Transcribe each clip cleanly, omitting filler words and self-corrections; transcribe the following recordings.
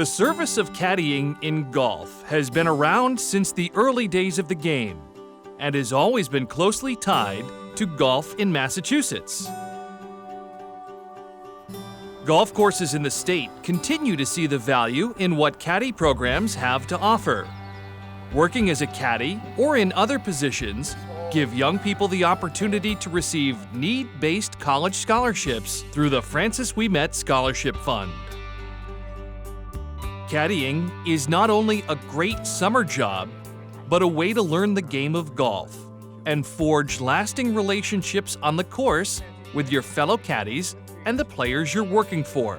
The service of caddying in golf has been around since the early days of the game and has always been closely tied to golf in Massachusetts. Golf courses in the state continue to see the value in what caddy programs have to offer. Working as a caddy or in other positions give young people the opportunity to receive need-based college scholarships through the Francis Ouimet Scholarship Fund. Caddying is not only a great summer job, but a way to learn the game of golf and forge lasting relationships on the course with your fellow caddies and the players you're working for.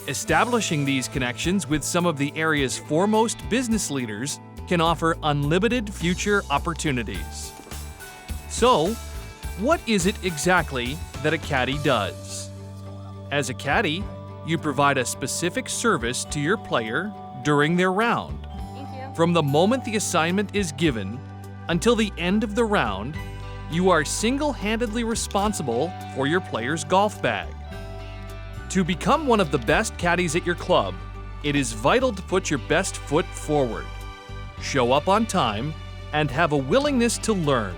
Establishing these connections with some of the area's foremost business leaders can offer unlimited future opportunities. So, what is it exactly that a caddy does? As a caddy, you provide a specific service to your player during their round. From the moment the assignment is given until the end of the round, you are single-handedly responsible for your player's golf bag. To become one of the best caddies at your club, it is vital to put your best foot forward, show up on time, and have a willingness to learn.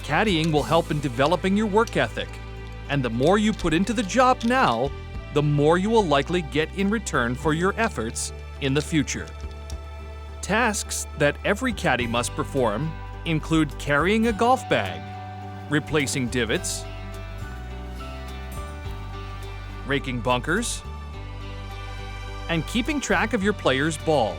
Caddying will help in developing your work ethic, and the more you put into the job now, the more you will likely get in return for your efforts in the future. Tasks that every caddy must perform include carrying a golf bag, replacing divots, raking bunkers, and keeping track of your player's ball.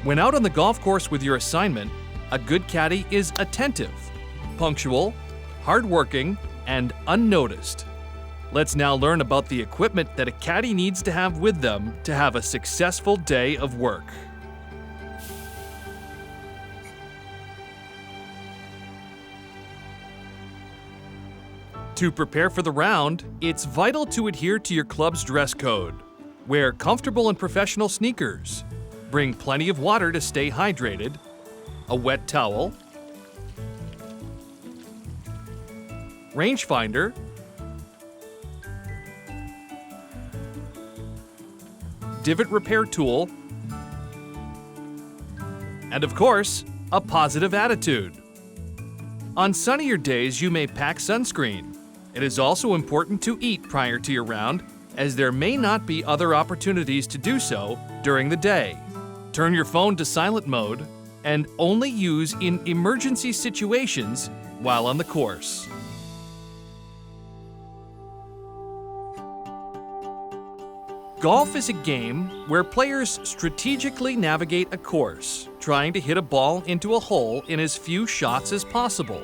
When out on the golf course with your assignment, a good caddy is attentive, punctual, hardworking, and unnoticed. Let's now learn about the equipment that a caddy needs to have with them to have a successful day of work. To prepare for the round, it's vital to adhere to your club's dress code. Wear comfortable and professional sneakers. Bring plenty of water to stay hydrated, a wet towel, rangefinder, divot repair tool, and of course, a positive attitude. On sunnier days, you may pack sunscreen. It is also important to eat prior to your round, as there may not be other opportunities to do so during the day. Turn your phone to silent mode and only use in emergency situations while on the course. Golf is a game where players strategically navigate a course, trying to hit a ball into a hole in as few shots as possible.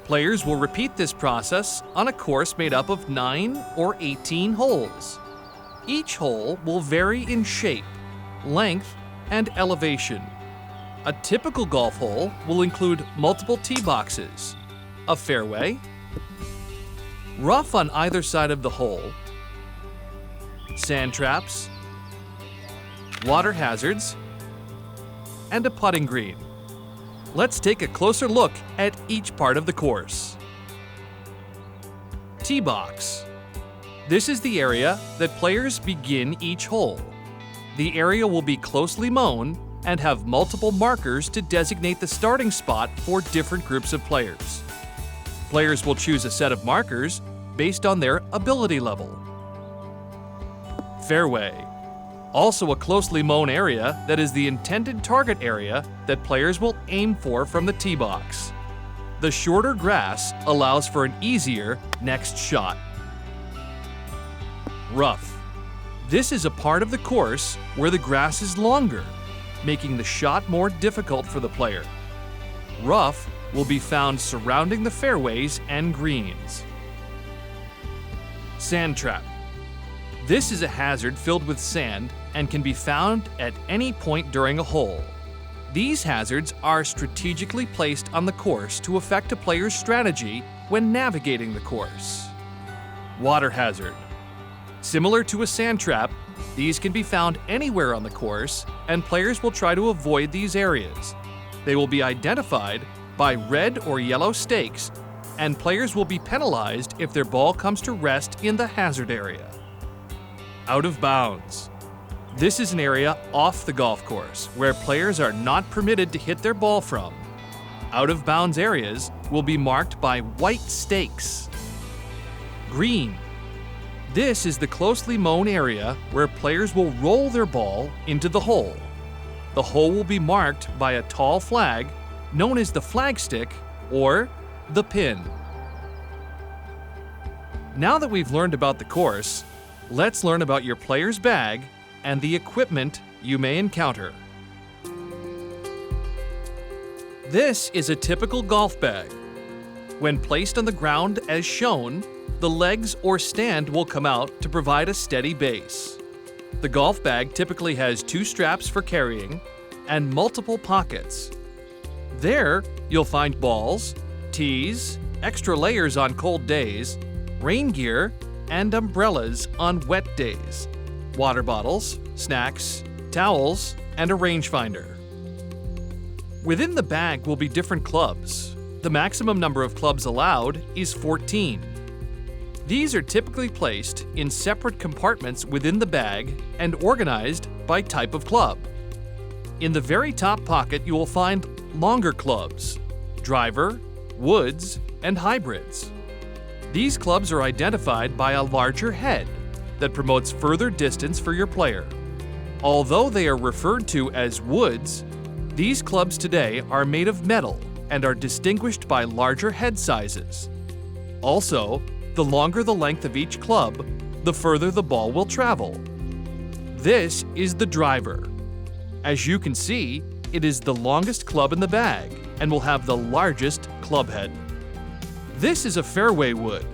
Players will repeat this process on a course made up of 9 or 18 holes. Each hole will vary in shape, length, and elevation. A typical golf hole will include multiple tee boxes, a fairway, rough on either side of the hole, sand traps, water hazards, and a putting green. Let's take a closer look at each part of the course. Tee box. This is the area that players begin each hole. The area will be closely mown and have multiple markers to designate the starting spot for different groups of players. Players will choose a set of markers based on their ability level. Fairway. Also a closely mown area that is the intended target area that players will aim for from the tee box. The shorter grass allows for an easier next shot. Rough. This is a part of the course where the grass is longer, making the shot more difficult for the player. Rough will be found surrounding the fairways and greens. Sand trap. This is a hazard filled with sand and can be found at any point during a hole. These hazards are strategically placed on the course to affect a player's strategy when navigating the course. Water hazard. Similar to a sand trap, these can be found anywhere on the course, and players will try to avoid these areas. They will be identified by red or yellow stakes and players will be penalized if their ball comes to rest in the hazard area. Out of bounds. This is an area off the golf course where players are not permitted to hit their ball from. Out of bounds areas will be marked by white stakes. Green. This is the closely mown area where players will roll their ball into the hole. The hole will be marked by a tall flag known as the flagstick or the pin. Now that we've learned about the course, let's learn about your player's bag and the equipment you may encounter. This is a typical golf bag. When placed on the ground as shown, the legs or stand will come out to provide a steady base. The golf bag typically has 2 straps for carrying and multiple pockets. There, you'll find balls, tees, extra layers on cold days, rain gear, and umbrellas on wet days, water bottles, snacks, towels, and a rangefinder. Within the bag will be different clubs. The maximum number of clubs allowed is 14. These are typically placed in separate compartments within the bag and organized by type of club. In the very top pocket, you will find longer clubs, driver, woods, and hybrids. These clubs are identified by a larger head that promotes further distance for your player. Although they are referred to as woods, these clubs today are made of metal and are distinguished by larger head sizes. Also, the longer the length of each club, the further the ball will travel. This is the driver. As you can see, it is the longest club in the bag and will have the largest club head. This is a fairway wood.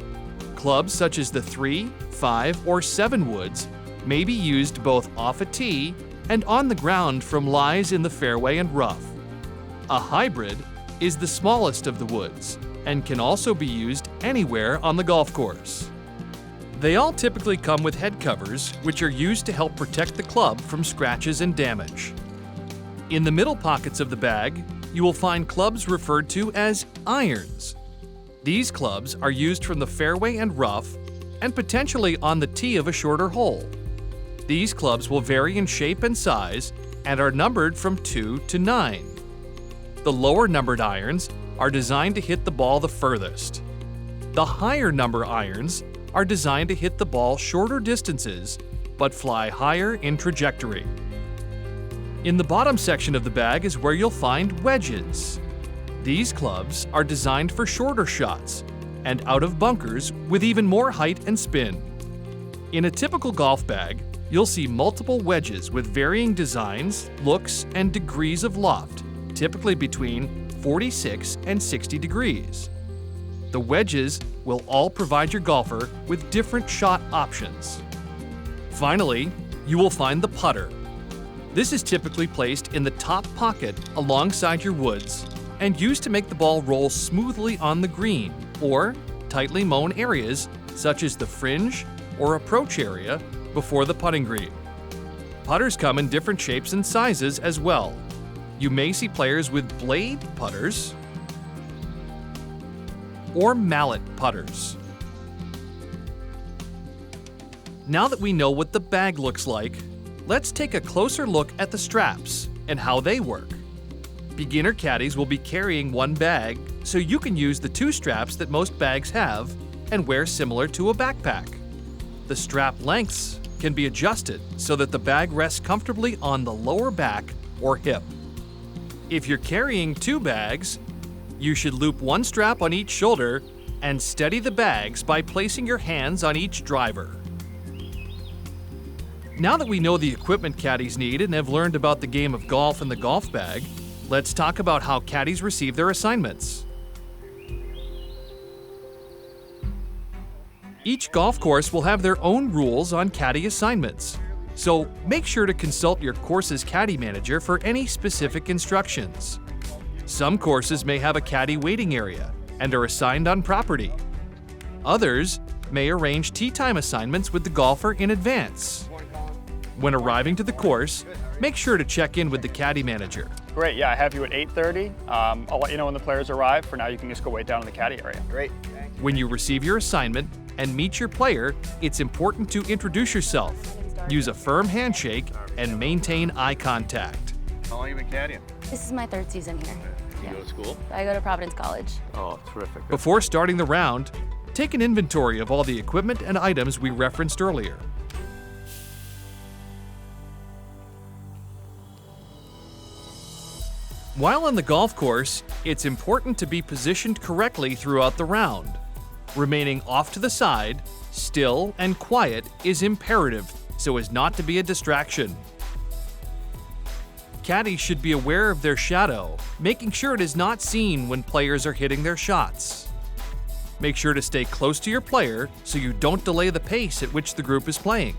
Clubs such as the 3, 5, or 7 woods may be used both off a tee and on the ground from lies in the fairway and rough. A hybrid is the smallest of the woods and can also be used anywhere on the golf course. They all typically come with head covers, which are used to help protect the club from scratches and damage. In the middle pockets of the bag, you will find clubs referred to as irons. These clubs are used from the fairway and rough and potentially on the tee of a shorter hole. These clubs will vary in shape and size and are numbered from 2 to 9. The lower numbered irons are designed to hit the ball the furthest. The higher number irons are designed to hit the ball shorter distances but fly higher in trajectory. In the bottom section of the bag is where you'll find wedges. These clubs are designed for shorter shots and out of bunkers with even more height and spin. In a typical golf bag, you'll see multiple wedges with varying designs, looks, and degrees of loft, typically between 46 and 60 degrees. The wedges will all provide your golfer with different shot options. Finally, you will find the putter. This is typically placed in the top pocket alongside your woods and used to make the ball roll smoothly on the green or tightly mown areas such as the fringe or approach area before the putting green. Putters come in different shapes and sizes as well. You may see players with blade putters or mallet putters. Now that we know what the bag looks like, let's take a closer look at the straps and how they work. Beginner caddies will be carrying one bag, so you can use the 2 straps that most bags have and wear similar to a backpack. The strap lengths can be adjusted so that the bag rests comfortably on the lower back or hip. If you're carrying 2 bags, you should loop one strap on each shoulder and steady the bags by placing your hands on each driver. Now that we know the equipment caddies need and have learned about the game of golf and the golf bag, let's talk about how caddies receive their assignments. Each golf course will have their own rules on caddy assignments, so make sure to consult your course's caddy manager for any specific instructions. Some courses may have a caddy waiting area and are assigned on property. Others may arrange tee time assignments with the golfer in advance. When arriving to the course, make sure to check in with the caddy manager Great, yeah, I have you at 8:30. I'll let you know when the players arrive. For now, you can just go wait down in the caddy area. Great. Thank you. When you receive your assignment and meet your player, it's important to introduce yourself, use a firm handshake, and maintain eye contact. How long have you been caddying? This is my 3rd season here. You go to school? I go to Providence College. Oh, terrific. Before starting the round, take an inventory of all the equipment and items we referenced earlier. While on the golf course, it's important to be positioned correctly throughout the round. Remaining off to the side, still and quiet is imperative so as not to be a distraction. Caddies should be aware of their shadow, making sure it is not seen when players are hitting their shots. Make sure to stay close to your player so you don't delay the pace at which the group is playing.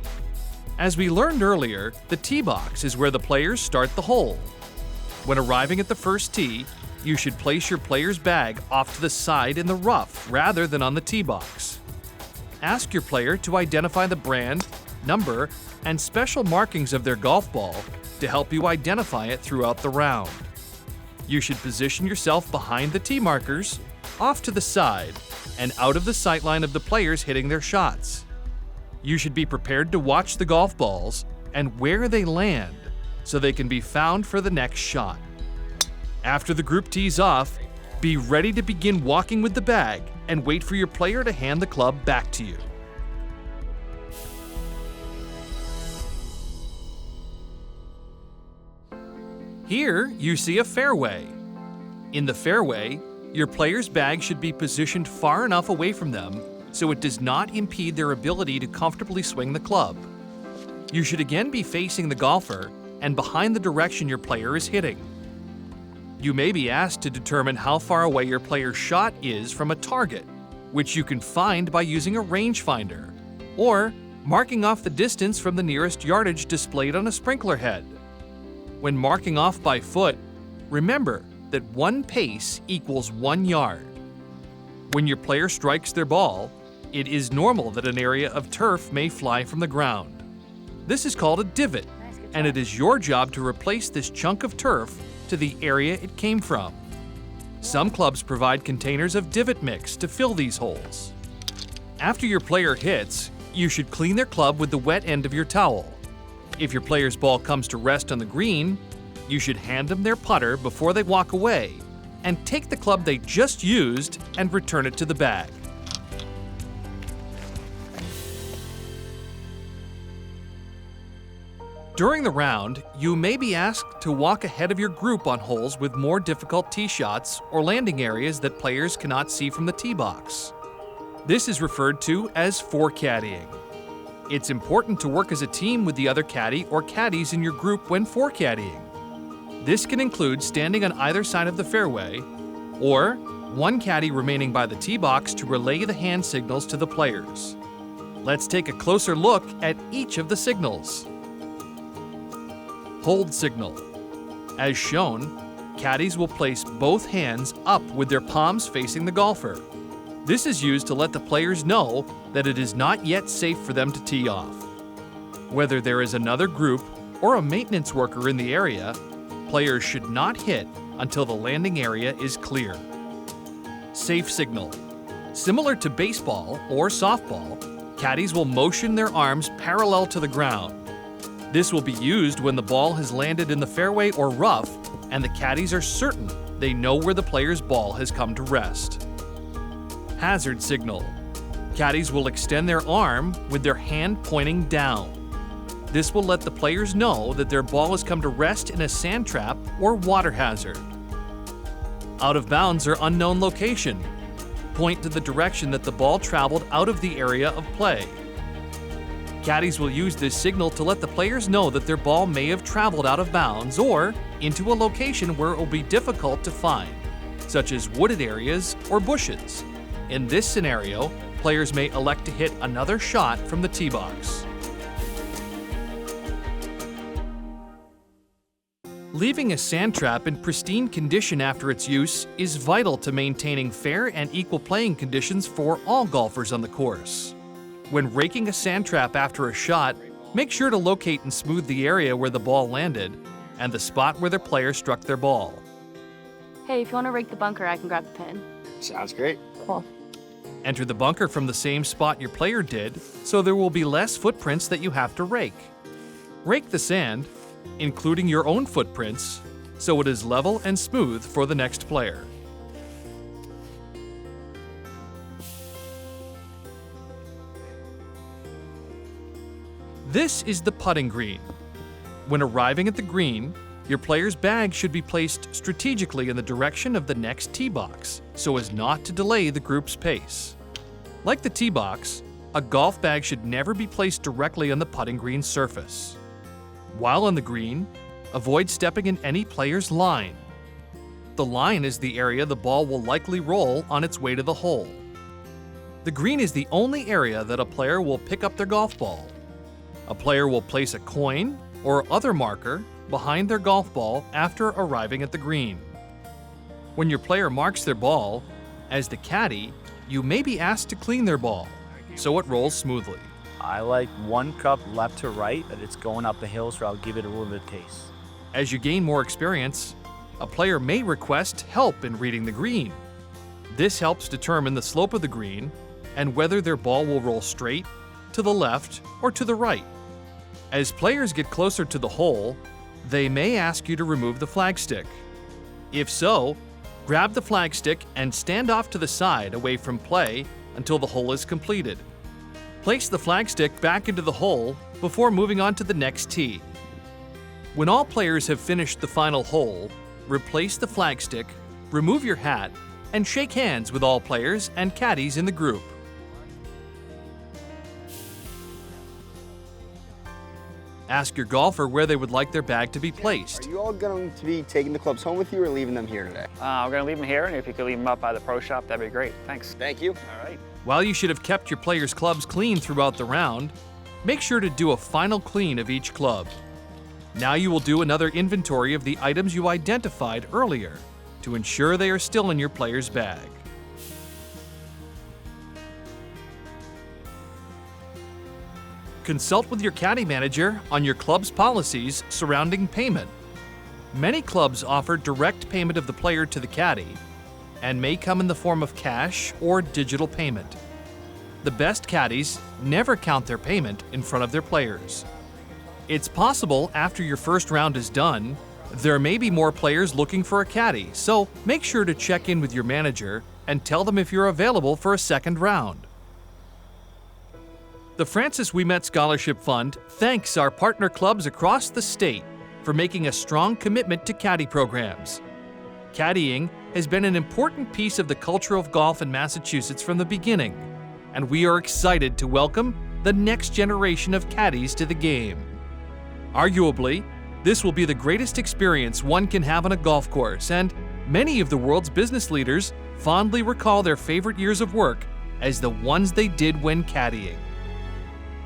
As we learned earlier, the tee box is where the players start the hole. When arriving at the first tee, you should place your player's bag off to the side in the rough rather than on the tee box. Ask your player to identify the brand, number, and special markings of their golf ball to help you identify it throughout the round. You should position yourself behind the tee markers, off to the side, and out of the sightline of the players hitting their shots. You should be prepared to watch the golf balls and where they land so they can be found for the next shot. After the group tees off, be ready to begin walking with the bag and wait for your player to hand the club back to you. Here, you see a fairway. In the fairway, your player's bag should be positioned far enough away from them so it does not impede their ability to comfortably swing the club. You should again be facing the golfer and behind the direction your player is hitting. You may be asked to determine how far away your player's shot is from a target, which you can find by using a rangefinder, or marking off the distance from the nearest yardage displayed on a sprinkler head. When marking off by foot, remember that 1 pace equals 1 yard. When your player strikes their ball, it is normal that an area of turf may fly from the ground. This is called a divot, and it is your job to replace this chunk of turf to the area it came from. Some clubs provide containers of divot mix to fill these holes. After your player hits, you should clean their club with the wet end of your towel. If your player's ball comes to rest on the green, you should hand them their putter before they walk away and take the club they just used and return it to the bag. During the round, you may be asked to walk ahead of your group on holes with more difficult tee shots or landing areas that players cannot see from the tee box. This is referred to as forecaddying. It's important to work as a team with the other caddy or caddies in your group when forecaddying. This can include standing on either side of the fairway, or one caddy remaining by the tee box to relay the hand signals to the players. Let's take a closer look at each of the signals. Hold signal. As shown, caddies will place both hands up with their palms facing the golfer. This is used to let the players know that it is not yet safe for them to tee off. Whether there is another group or a maintenance worker in the area, players should not hit until the landing area is clear. Safe signal. Similar to baseball or softball, caddies will motion their arms parallel to the ground. This will be used when the ball has landed in the fairway or rough and the caddies are certain they know where the player's ball has come to rest. Hazard signal. Caddies will extend their arm with their hand pointing down. This will let the players know that their ball has come to rest in a sand trap or water hazard. Out of bounds or unknown location. Point to the direction that the ball traveled out of the area of play. Caddies will use this signal to let the players know that their ball may have traveled out of bounds or into a location where it will be difficult to find, such as wooded areas or bushes. In this scenario, players may elect to hit another shot from the tee box. Leaving a sand trap in pristine condition after its use is vital to maintaining fair and equal playing conditions for all golfers on the course. When raking a sand trap after a shot, make sure to locate and smooth the area where the ball landed, and the spot where the player struck their ball. Hey, if you want to rake the bunker, I can grab the pin. Sounds great. Cool. Enter the bunker from the same spot your player did, so there will be less footprints that you have to rake. Rake the sand, including your own footprints, so it is level and smooth for the next player. This is the putting green. When arriving at the green, your player's bag should be placed strategically in the direction of the next tee box, so as not to delay the group's pace. Like the tee box, a golf bag should never be placed directly on the putting green surface. While on the green, avoid stepping in any player's line. The line is the area the ball will likely roll on its way to the hole. The green is the only area that a player will pick up their golf ball. A player will place a coin or other marker behind their golf ball after arriving at the green. When your player marks their ball, as the caddy, you may be asked to clean their ball, so it rolls smoothly. I like one cup left to right, but it's going up the hill, so I'll give it a little bit of taste. As you gain more experience, a player may request help in reading the green. This helps determine the slope of the green and whether their ball will roll straight, to the left, or to the right. As players get closer to the hole, they may ask you to remove the flagstick. If so, grab the flagstick and stand off to the side away from play until the hole is completed. Place the flagstick back into the hole before moving on to the next tee. When all players have finished the final hole, replace the flagstick, remove your hat, and shake hands with all players and caddies in the group. Ask your golfer where they would like their bag to be placed. Are you all going to be taking the clubs home with you or leaving them here today? We're going to leave them here, and if you could leave them up by the pro shop, that'd be great. Thanks. Thank you. All right. While you should have kept your players' clubs clean throughout the round, make sure to do a final clean of each club. Now you will do another inventory of the items you identified earlier to ensure they are still in your player's bag. Consult with your caddy manager on your club's policies surrounding payment. Many clubs offer direct payment of the player to the caddy and may come in the form of cash or digital payment. The best caddies never count their payment in front of their players. It's possible after your first round is done, there may be more players looking for a caddy, so make sure to check in with your manager and tell them if you're available for a second round. The Francis Ouimet Scholarship Fund thanks our partner clubs across the state for making a strong commitment to caddy programs. Caddying has been an important piece of the culture of golf in Massachusetts from the beginning, and we are excited to welcome the next generation of caddies to the game. Arguably, this will be the greatest experience one can have on a golf course, and many of the world's business leaders fondly recall their favorite years of work as the ones they did when caddying.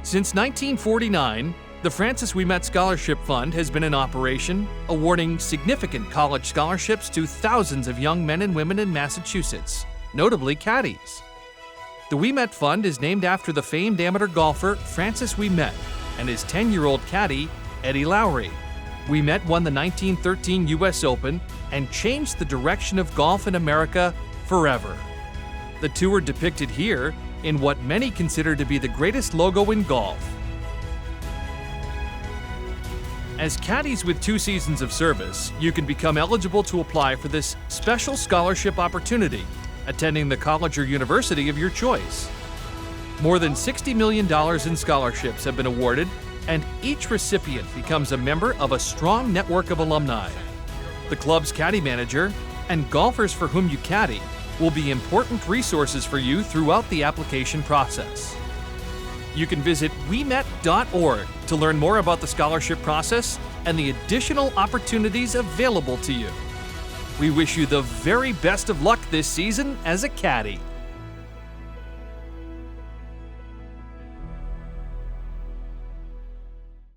Since 1949, the Francis Ouimet Scholarship Fund has been in operation, awarding significant college scholarships to thousands of young men and women in Massachusetts, notably caddies. The Ouimet Fund is named after the famed amateur golfer Francis Ouimet and his 10-year-old caddy, Eddie Lowry. Ouimet won the 1913 U.S. Open and changed the direction of golf in America forever. The two are depicted here in what many consider to be the greatest logo in golf. As caddies with 2 seasons of service, you can become eligible to apply for this special scholarship opportunity, attending the college or university of your choice. More than $60 million in scholarships have been awarded, and each recipient becomes a member of a strong network of alumni. The club's caddy manager and golfers for whom you caddy will be important resources for you throughout the application process. You can visit ouimet.org to learn more about the scholarship process and the additional opportunities available to you. We wish you the very best of luck this season as a caddy.